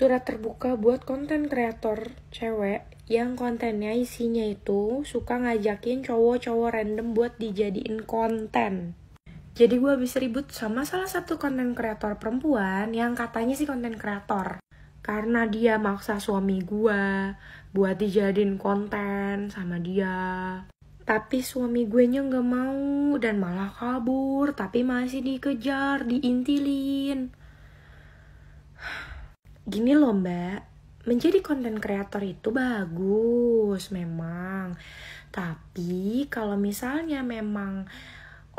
surat terbuka buat konten kreator cewek yang kontennya isinya itu suka ngajakin cowok-cowok random buat dijadiin konten. Jadi gue habis ribut sama salah satu konten kreator perempuan yang katanya sih konten kreator. Karena dia maksa suami gue buat dijadiin konten sama dia. Tapi suami gue nya gak mau dan malah kabur, tapi masih dikejar, diintilin. Gini loh mbak, menjadi konten kreator itu bagus memang. Tapi kalau misalnya memang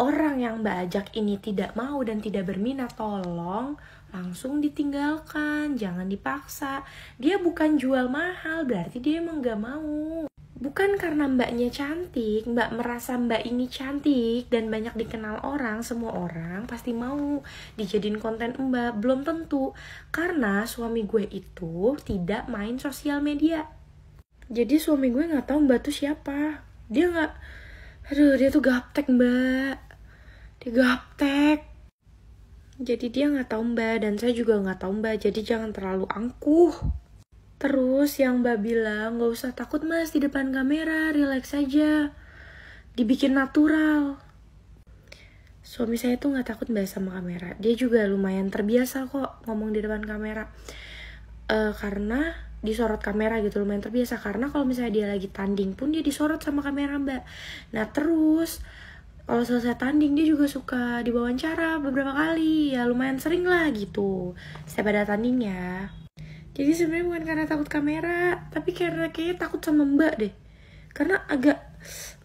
orang yang mbak ajak ini tidak mau dan tidak berminat, tolong langsung ditinggalkan, jangan dipaksa. Dia bukan jual mahal, berarti dia emang gak mau. Bukan karena mbaknya cantik, mbak merasa mbak ini cantik dan banyak dikenal orang, semua orang pasti mau dijadiin konten mbak. Belum tentu, karena suami gue itu tidak main sosial media. Jadi suami gue gak tahu mbak tuh siapa. Dia tuh gaptek mbak. Dia gaptek. Jadi dia gak tahu mbak dan saya juga gak tahu mbak. Jadi jangan terlalu angkuh. Terus yang mbak bilang, gak usah takut mas di depan kamera, relax aja. Dibikin natural. Suami saya tuh gak takut mbak sama kamera. Dia juga lumayan terbiasa kok ngomong di depan kamera. Karena disorot kamera gitu, lumayan terbiasa. Karena kalau misalnya dia lagi tanding pun dia disorot sama kamera mbak. Nah terus kalau selesai tanding dia juga suka diwawancara beberapa kali. Ya lumayan sering lah gitu setiap ada tandingnya. Jadi sebenarnya bukan karena takut kamera, tapi karena kayaknya takut sama mbak deh. Karena agak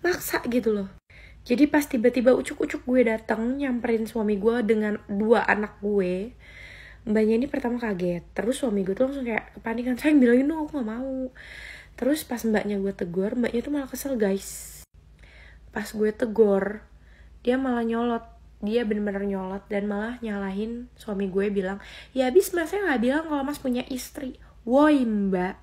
maksa gitu loh. Jadi pas tiba-tiba ucuk-ucuk gue datang nyamperin suami gue dengan 2 anak gue, mbaknya ini pertama kaget. Terus suami gue tuh langsung kayak kepanikan, sayang bilangin dong aku gak mau. Terus pas mbaknya gue tegur, mbaknya tuh malah kesel guys. Pas gue tegur, dia malah nyolot. Dia bener-bener nyolot dan malah nyalahin suami gue, bilang, ya abis mas saya gak bilang kalau mas punya istri. Woi mbak,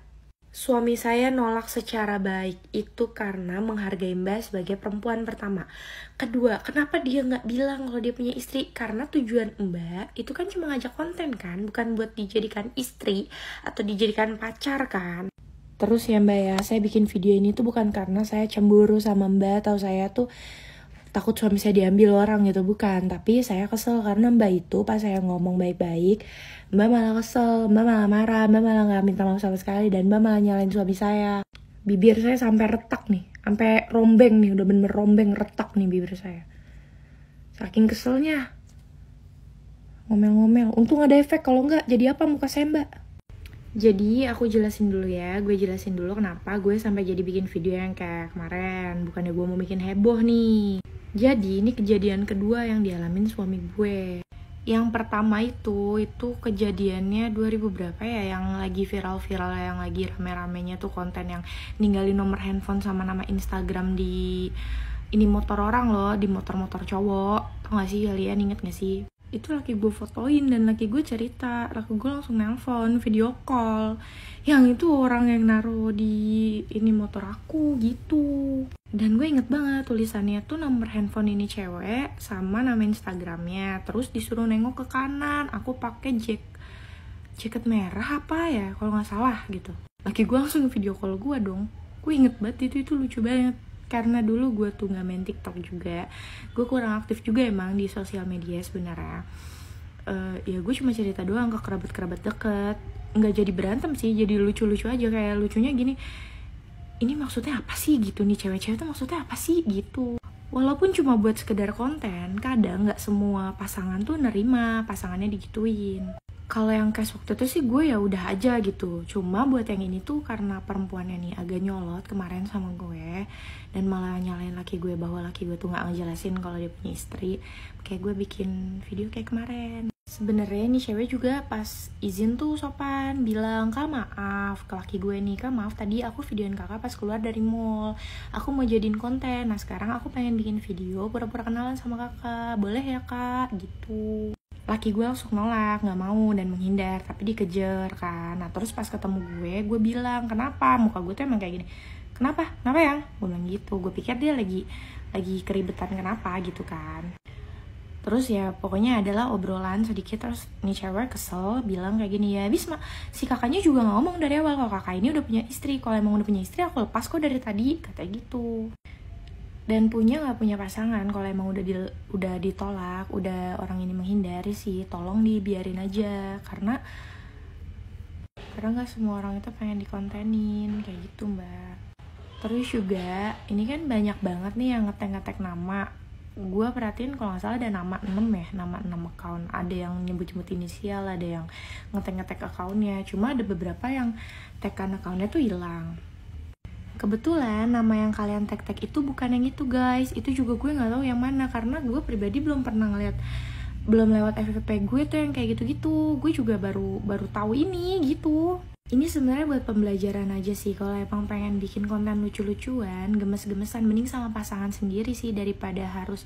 suami saya nolak secara baik itu karena menghargai mbak sebagai perempuan pertama. Kedua, kenapa dia gak bilang kalau dia punya istri? Karena tujuan mbak itu kan cuma ngajak konten kan, bukan buat dijadikan istri atau dijadikan pacar kan. Terus ya mbak ya, saya bikin video ini tuh bukan karena saya cemburu sama mbak atau saya tuh takut suami saya diambil orang gitu, bukan. Tapi saya kesel karena mbak itu pas saya ngomong baik-baik, mbak malah kesel, mbak malah marah, mbak malah gak minta maaf sama sekali, dan mbak malah nyalain suami saya. Bibir saya sampai retak nih, sampai rombeng nih, udah bener-bener rombeng, retak nih bibir saya. Saking keselnya. Ngomel-ngomel, untung ada efek, kalau enggak jadi apa muka saya mbak. Jadi aku jelasin dulu ya, gue jelasin dulu kenapa gue sampai jadi bikin video yang kayak kemarin. Bukannya gue mau bikin heboh nih. Jadi ini kejadian kedua yang dialamin suami gue. Yang pertama itu kejadiannya 2000 berapa ya, yang lagi viral-viral, yang lagi rame-ramenya tuh konten yang ninggalin nomor handphone sama nama Instagram di ini motor orang loh, di motor-motor cowok. Tau gak sih kalian, inget gak sih? Itu laki gue fotoin dan laki gue cerita, laki gue langsung nelpon, video call, yang itu orang yang naruh di ini motor aku gitu. Dan gue inget banget tulisannya tuh nomor handphone ini cewek sama nama Instagramnya. Terus disuruh nengok ke kanan, aku pakai jaket merah apa ya kalau nggak salah gitu. Laki gue langsung video call gue dong. Gue inget banget itu lucu banget. Karena dulu gue tuh gak main TikTok juga, gue kurang aktif juga emang di sosial media sebenarnya. Ya gue cuma cerita doang ke kerabat-kerabat deket, nggak jadi berantem sih, jadi lucu-lucu aja. Kayak lucunya gini, ini maksudnya apa sih gitu nih, cewek-cewek tuh maksudnya apa sih gitu. Walaupun cuma buat sekedar konten, kadang nggak semua pasangan tuh nerima pasangannya digituin. Kalau yang case waktu itu sih gue ya udah aja gitu. Cuma buat yang ini tuh karena perempuannya nih agak nyolot kemarin sama gue, dan malah nyalain laki gue bahwa laki gue tuh nggak ngejelasin kalau dia punya istri. Kayak gue bikin video kayak kemarin. Sebenarnya nih cewek juga pas izin tuh sopan bilang, kak maaf ke laki gue nih, kak maaf tadi aku videoin kakak pas keluar dari mall, aku mau jadiin konten. Nah sekarang aku pengen bikin video pura-pura kenalan sama kakak, boleh ya kak gitu. Laki gue langsung nolak, gak mau dan menghindar, tapi dikejar kan. Nah terus pas ketemu gue bilang, kenapa? Muka gue tuh emang kayak gini. Kenapa? Kenapa yang? Gue bilang gitu. Gue pikir dia lagi keribetan kenapa gitu kan. Terus ya pokoknya adalah obrolan sedikit, terus nih cewek kesel bilang kayak gini, ya Bisma, si kakaknya juga ngomong dari awal kalau kakak ini udah punya istri, kalau emang udah punya istri aku lepas kok dari tadi, kata gitu. Dan punya nggak punya pasangan, kalau emang udah ditolak, udah orang ini menghindari sih, tolong dibiarin aja, karena nggak semua orang itu pengen dikontenin kayak gitu mbak. Terus juga ini kan banyak banget nih yang ngetek nama. Gue perhatiin kalau nggak salah ada nama 6 ya, nama 6 account. Ada yang nyebut-nyebut inisial, ada yang ngetek accountnya. Cuma ada beberapa yang tekan accountnya tuh hilang. Kebetulan nama yang kalian tag itu bukan yang itu guys. Itu juga gue nggak tahu yang mana, karena gue pribadi belum pernah ngeliat, belum lewat FYP gue tuh yang kayak gitu-gitu. Gue juga baru tahu ini gitu. Ini sebenarnya buat pembelajaran aja sih. Kalau emang pengen bikin konten lucu-lucuan, gemes-gemesan, mending sama pasangan sendiri sih, daripada harus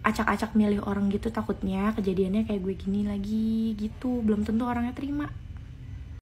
acak-acak milih orang gitu. Takutnya kejadiannya kayak gue gini lagi gitu, belum tentu orangnya terima.